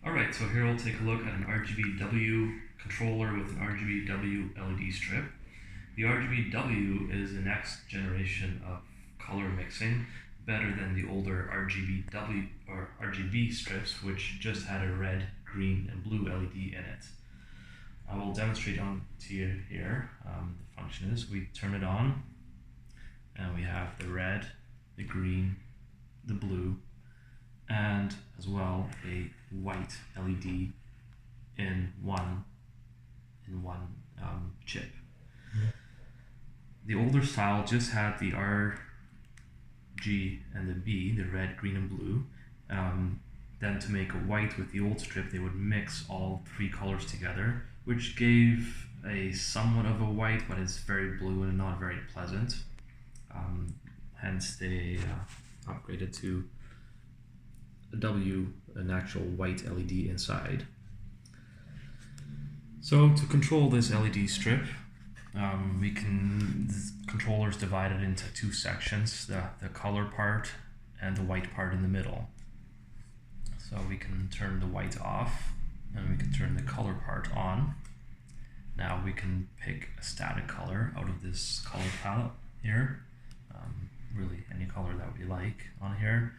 Alright, so here we'll take a look at an RGBW controller with an RGBW LED strip. The RGBW is the next generation of color mixing, better than the older RGBW or RGB strips, which just had a red, green, and blue LED in it. I will demonstrate on to you here. The function is we turn it on, and we have the red, the green, the blue, and as well a white LED in one chip. The older style just had the R, G, and the B, the red, green, and blue. Then to make a white with the old strip, they would mix all three colors together, which gave a somewhat of a white, but it's very blue and not very pleasant. Hence they upgraded to an actual white LED inside. So to control this LED strip, the controller is divided into two sections, the color part and the white part in the middle. So we can turn the white off and we can turn the color part on. Now we can pick a static color out of this color palette here, really any color that we like on here.